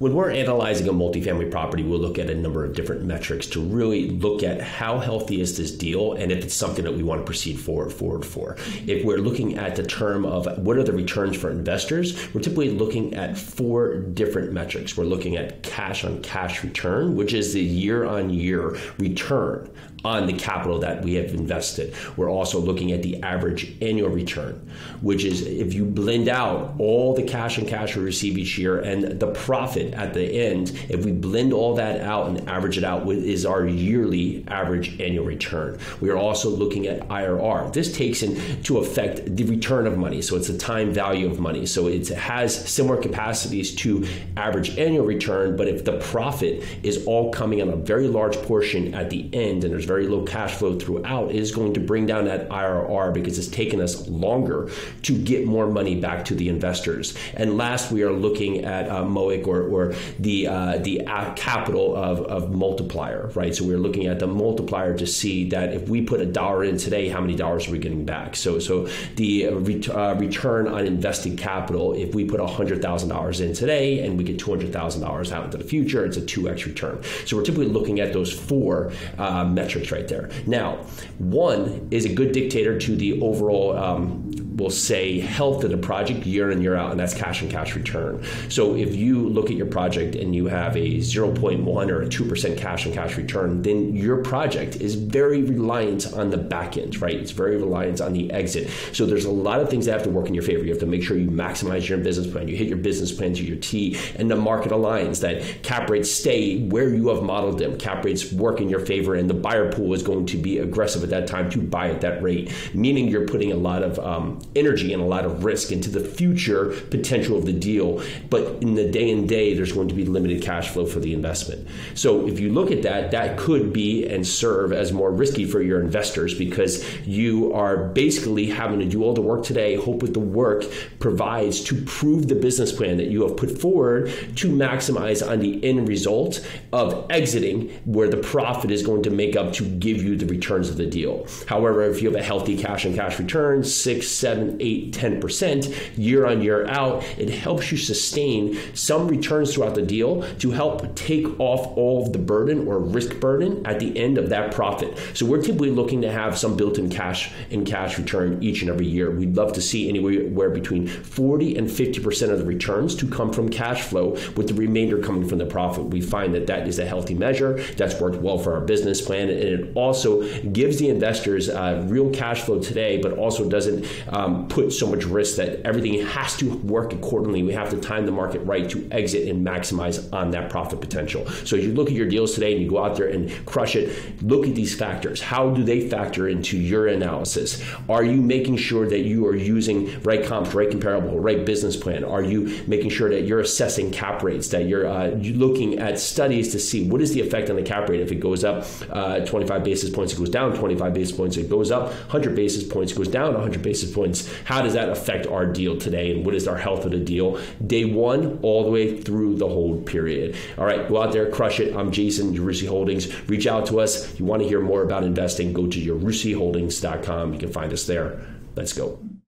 When we're analyzing a multifamily property, we'll look at a number of different metrics to really look at how healthy is this deal and if it's something that we want to proceed forward for. If we're looking at the term of what are the returns for investors, we're typically looking at 4 different metrics. We're looking at cash on cash return, which is the year-on-year return on the capital that we have invested. We're also looking at the average annual return, which is if you blend out all the cash and cash we receive each year and the profit at the end, if we blend all that out and average it out, is our yearly average annual return. We are also looking at IRR. This takes into effect the return of money. So it's the time value of money. So it has similar capacities to average annual return, but if the profit is all coming on a very large portion at the end and there's very low cash flow throughout, it is going to bring down that IRR because it's taken us longer to get more money back to the investors. And last, we are looking at MOIC or the capital of multiplier, right? So we're looking at the multiplier to see that if we put $1 in today, how many dollars are we getting back? So the return on invested capital, if we put $100,000 in today and we get $200,000 out into the future, it's a 2x return. So we're typically looking at those 4 metrics right there. Now, 1 is a good dictator to the overall we'll say health of the project year in, year out, and that's cash and cash return. So if you look at your project and you have a 0.1 or a 2% cash and cash return, then your project is very reliant on the back end, right? It's very reliant on the exit. So there's a lot of things that have to work in your favor. You have to make sure you maximize your business plan, you hit your business plan to your T, and the market aligns, that cap rates stay where you have modeled them. Cap rates work in your favor, and the buyer pool is going to be aggressive at that time to buy at that rate, meaning you're putting a lot of energy and a lot of risk into the future potential of the deal. But in the day and day, there's going to be limited cash flow for the investment. So if you look at that, that could be and serve as more risky for your investors because you are basically having to do all the work today, hope with the work provides to prove the business plan that you have put forward to maximize on the end result of exiting where the profit is going to make up to give you the returns of the deal. However, if you have a healthy cash and cash return, 6, 7, 8, 10% year on year out, it helps you sustain some returns throughout the deal to help take off all of the burden or risk burden at the end of that profit. So we're typically looking to have some built-in cash and cash return each and every year. We'd love to see anywhere between 40 and 50% of the returns to come from cash flow, with the remainder coming from the profit. We find that that is a healthy measure that's worked well for our business plan, and it also gives the investors real cash flow today, but also doesn't put so much risk that everything has to work accordingly. We have to time the market right to exit and maximize on that profit potential. So as you look at your deals today and you go out there and crush it, look at these factors. How do they factor into your analysis? Are you making sure that you are using right comps, right comparable, right business plan? Are you making sure that you're assessing cap rates, that you're looking at studies to see what is the effect on the cap rate? If it goes up 25 basis points, it goes down 25 basis points, it goes up 100 basis points, it goes down 100 basis points. How does that affect our deal today, and what is our health of the deal day one all the way through the hold period? All right, go out there, crush it. I'm Jason, Yarusi Holdings. Reach out to us. If you want to hear more about investing, go to yarusiholdings.com. You can find us there. Let's go.